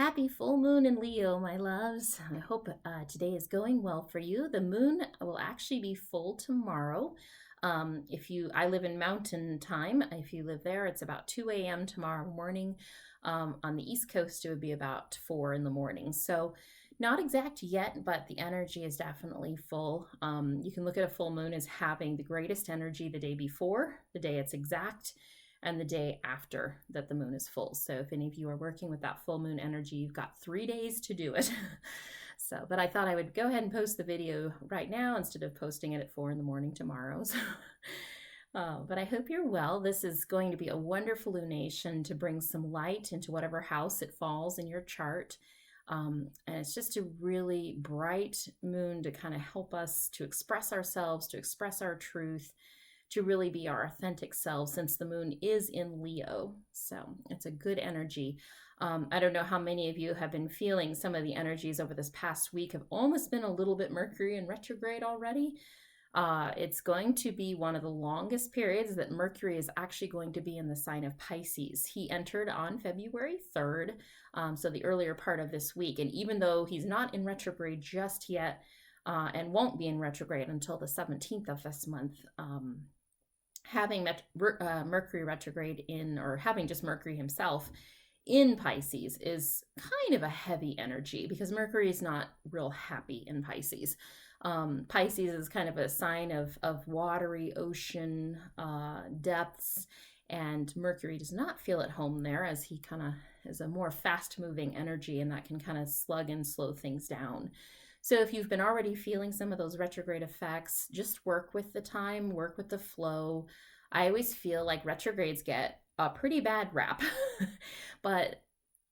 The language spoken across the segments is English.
Happy full moon in Leo, my loves. I hope today is going well for you. The moon will actually be full tomorrow. I live in mountain time. If you live there, it's about 2 a.m. tomorrow morning. On the East Coast, it would be about 4 in the morning. So not exact yet, but the energy is definitely full. You can look at a full moon as having the greatest energy the day before, the day it's exact, and the day after that the moon is full. So if any of you are working with that full moon energy, you've got 3 days to do it. But I thought I would go ahead and post the video right now instead of posting it at 4 in the morning tomorrow. But I hope you're well. This is going to be a wonderful lunation to bring some light into whatever house it falls in your chart. And it's just a really bright moon to kind of help us to express ourselves, to express our truth, to really be our authentic selves, since the moon is in Leo. So it's a good energy. I don't know how many of you have been feeling some of the energies over this past week have almost been a little bit Mercury in retrograde already. It's going to be one of the longest periods that Mercury is actually going to be in the sign of Pisces. He entered on February 3rd, so the earlier part of this week. And even though he's not in retrograde just yet, and won't be in retrograde until the 17th of this month, having Mercury retrograde in, or having just Mercury himself in Pisces, is kind of a heavy energy because Mercury is not real happy in Pisces. Pisces is kind of a sign of watery ocean depths, and Mercury does not feel at home there, as he kind of is a more fast-moving energy, and that can kind of slug and slow things down. So if you've been already feeling some of those retrograde effects, just work with the time, work with the flow. I always feel like retrogrades get a pretty bad rap, but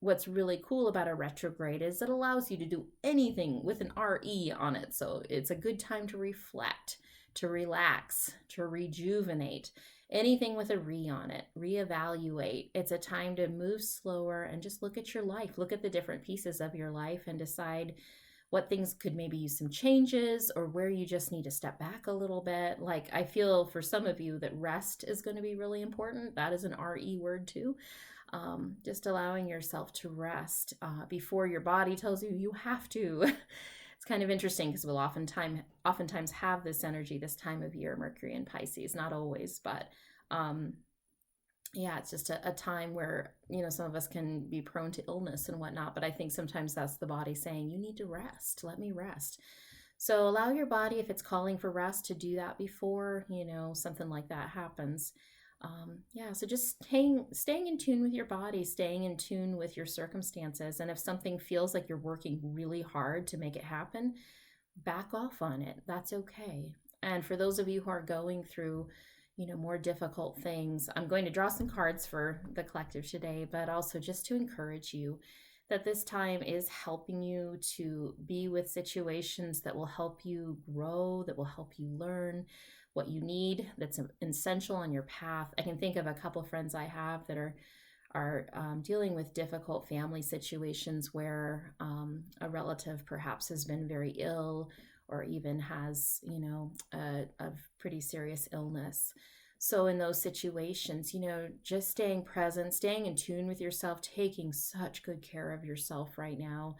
what's really cool about a retrograde is it allows you to do anything with an RE on it. So it's a good time to reflect, to relax, to rejuvenate. Anything with a re on it, reevaluate. It's a time to move slower and just look at your life, look at the different pieces of your life and decide what things could maybe use some changes, or where you just need to step back a little bit. Like, I feel for some of you that rest is going to be really important. That is an RE word too. Just allowing yourself to rest before your body tells you you have to. It's kind of interesting because we'll oftentimes have this energy this time of year, Mercury in Pisces. Not always, but yeah, it's just a time where, some of us can be prone to illness and whatnot, but I think sometimes that's the body saying, you need to rest, let me rest. So allow your body, if it's calling for rest, to do that before, something like that happens. So just staying in tune with your body, staying in tune with your circumstances. And if something feels like you're working really hard to make it happen, back off on it. That's okay. And for those of you who are going through more difficult things, I'm going to draw some cards for the collective today, but also just to encourage you that this time is helping you to be with situations that will help you grow, that will help you learn what you need, that's essential on your path. I can think of a couple friends I have that are dealing with difficult family situations where a relative perhaps has been very ill, or even has, a pretty serious illness. So in those situations, just staying present, staying in tune with yourself, taking such good care of yourself right now,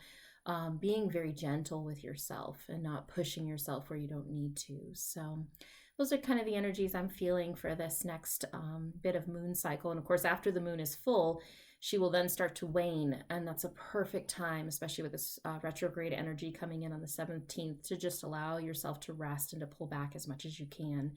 being very gentle with yourself and not pushing yourself where you don't need to. So those are kind of the energies I'm feeling for this next bit of moon cycle. And of course, after the moon is full, she will then start to wane. And that's a perfect time, especially with this retrograde energy coming in on the 17th, to just allow yourself to rest and to pull back as much as you can.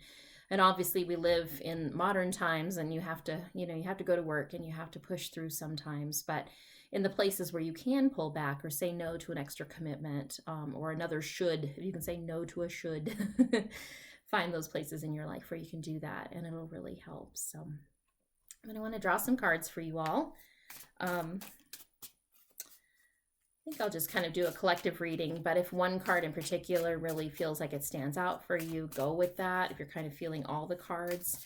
And obviously we live in modern times, and you have to go to work and you have to push through sometimes. But in the places where you can pull back or say no to an extra commitment, or another should, you can say no to a should, find those places in your life where you can do that, and it'll really help. So I'm going to want to draw some cards for you all. I think I'll just kind of do a collective reading, but if one card in particular really feels like it stands out for you, go with that. If you're kind of feeling all the cards,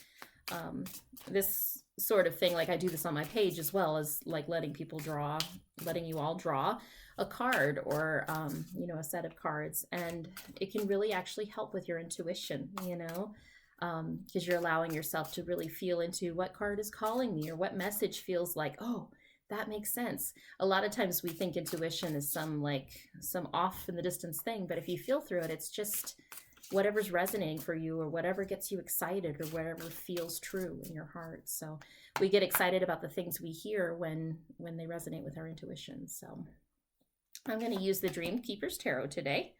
this sort of thing, like I do this on my page as well, as like letting you all draw a card, or a set of cards, and it can really actually help with your intuition, because you're allowing yourself to really feel into what card is calling me, or what message feels like, oh, That makes sense. A lot of times we think intuition is some off in the distance thing, but if you feel through it, it's just whatever's resonating for you or whatever gets you excited or whatever feels true in your heart. So we get excited about the things we hear when they resonate with our intuition. So I'm going to use the Dreamkeeper's Tarot today.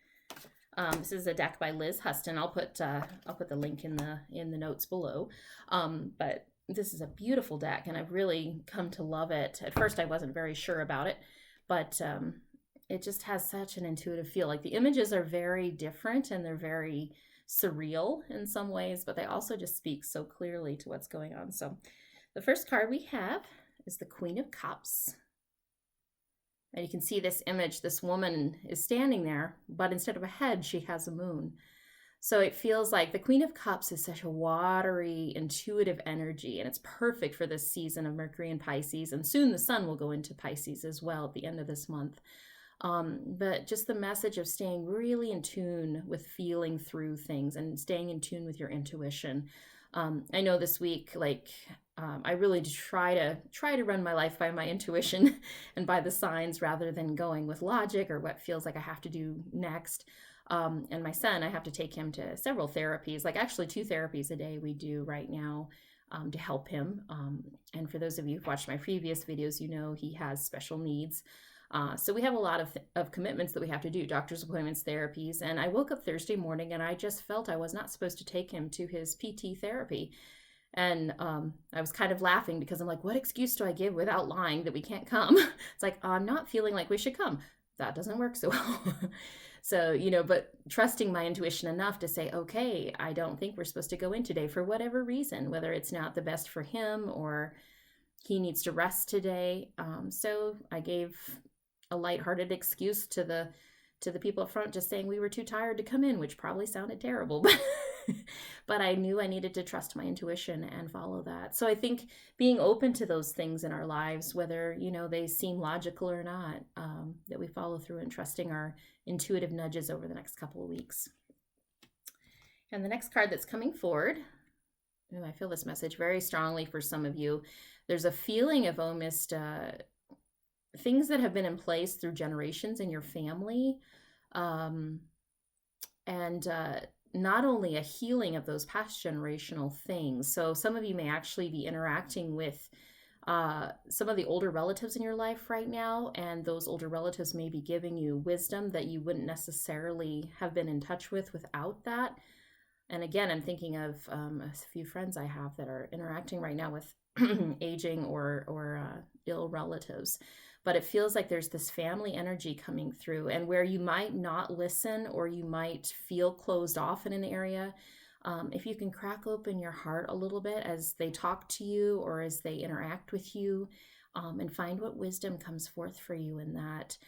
This is a deck by Liz Huston. I'll put the link in the notes below. But this is a beautiful deck, and I've really come to love it. At first, I wasn't very sure about it, but it just has such an intuitive feel. Like the images are very different and they're very surreal in some ways, but they also just speak so clearly to what's going on. So the first card we have is the Queen of Cups. And you can see this image, this woman is standing there, but instead of a head, she has a moon. So it feels like the Queen of Cups is such a watery, intuitive energy, and it's perfect for this season of Mercury and Pisces. And soon the sun will go into Pisces as well at the end of this month. But just the message of staying really in tune with feeling through things and staying in tune with your intuition. I know this week, I really try to run my life by my intuition and by the signs rather than going with logic or what feels like I have to do next. And my son, I have to take him to several therapies, like actually 2 therapies a day we do right now to help him. And for those of you who've watched my previous videos, you know he has special needs. So we have a lot of commitments that we have to do, doctor's appointments, therapies. And I woke up Thursday morning and I just felt I was not supposed to take him to his PT therapy. And I was kind of laughing because I'm like, what excuse do I give without lying that we can't come? It's like, I'm not feeling like we should come. That doesn't work so well. So, but trusting my intuition enough to say, okay, I don't think we're supposed to go in today for whatever reason, whether it's not the best for him or he needs to rest today. So I gave a lighthearted excuse to the people up front, just saying we were too tired to come in, which probably sounded terrible, but I knew I needed to trust my intuition and follow that. So I think being open to those things in our lives, whether, they seem logical or not, that we follow through and trusting our intuitive nudges over the next couple of weeks. And the next card that's coming forward, I feel this message very strongly for some of you. There's a feeling of almost things that have been in place through generations in your family, and not only a healing of those past generational things. So some of you may actually be interacting with some of the older relatives in your life right now, and those older relatives may be giving you wisdom that you wouldn't necessarily have been in touch with without that. And again, I'm thinking of a few friends I have that are interacting right now with aging or ill relatives. But it feels like there's this family energy coming through, and where you might not listen or you might feel closed off in an area, if you can crack open your heart a little bit as they talk to you or as they interact with you, and find what wisdom comes forth for you in that.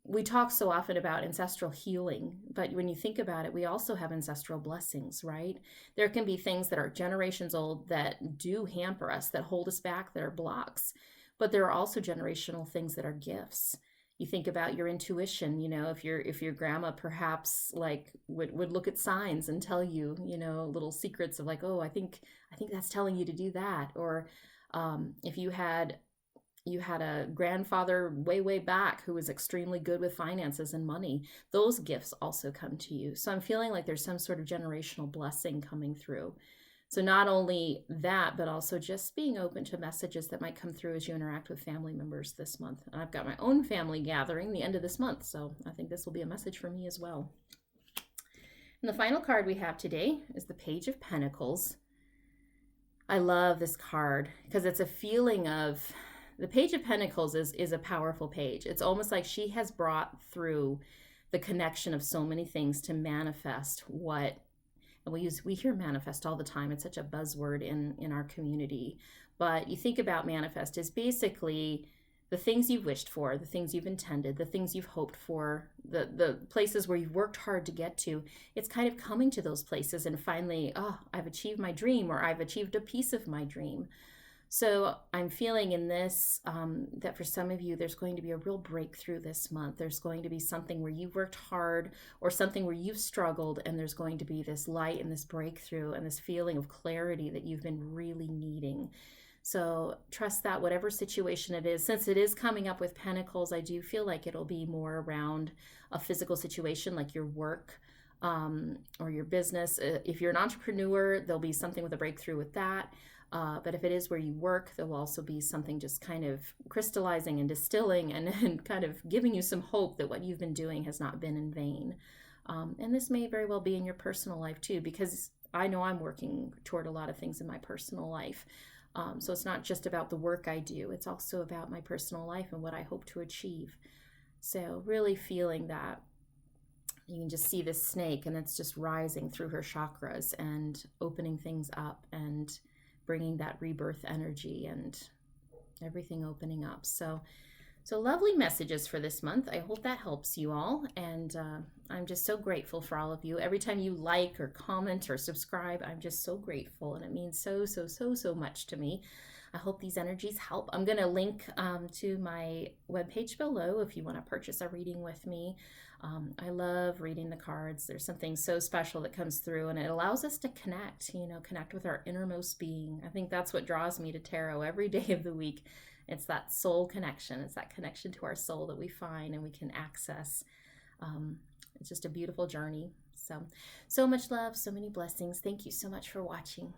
We talk so often about ancestral healing, but when you think about it, we also have ancestral blessings, right? There can be things that are generations old that do hamper us, that hold us back, that are blocks. But there are also generational things that are gifts. You think about your intuition, if your grandma perhaps would look at signs and tell you, little secrets of like, oh, I think that's telling you to do that. Or if you had a grandfather way back who was extremely good with finances and money, those gifts also come to you. So I'm feeling like there's some sort of generational blessing coming through. So not only that, but also just being open to messages that might come through as you interact with family members this month. And I've got my own family gathering the end of this month, so I think this will be a message for me as well. And the final card we have today is the Page of Pentacles. I love this card because it's a feeling of, the Page of Pentacles is a powerful page. It's almost like she has brought through the connection of so many things to manifest what, and we hear manifest all the time. It's such a buzzword in our community. But you think about manifest as basically the things you've wished for, the things you've intended, the things you've hoped for, the places where you've worked hard to get to. It's kind of coming to those places and finally, I've achieved my dream, or I've achieved a piece of my dream. So I'm feeling in this that for some of you, there's going to be a real breakthrough this month. There's going to be something where you've worked hard or something where you've struggled, and there's going to be this light and this breakthrough and this feeling of clarity that you've been really needing. So trust that whatever situation it is, since it is coming up with pentacles, I do feel like it'll be more around a physical situation like your work, or your business. If you're an entrepreneur, there'll be something with a breakthrough with that. But if it is where you work, there will also be something just kind of crystallizing and distilling and kind of giving you some hope that what you've been doing has not been in vain. And this may very well be in your personal life too, because I know I'm working toward a lot of things in my personal life. So it's not just about the work I do, it's also about my personal life and what I hope to achieve. So really feeling that you can just see this snake and it's just rising through her chakras and opening things up and bringing that rebirth energy and everything opening up. So lovely messages for this month. I hope that helps you all. And I'm just so grateful for all of you. Every time you like or comment or subscribe, I'm just so grateful. And it means so much to me. I hope these energies help. I'm going to link to my webpage below if you want to purchase a reading with me. I love reading the cards. There's something so special that comes through, and it allows us to connect, connect with our innermost being. I think that's what draws me to tarot every day of the week. It's that soul connection. It's that connection to our soul that we find and we can access. It's just a beautiful journey. So much love, so many blessings. Thank you so much for watching.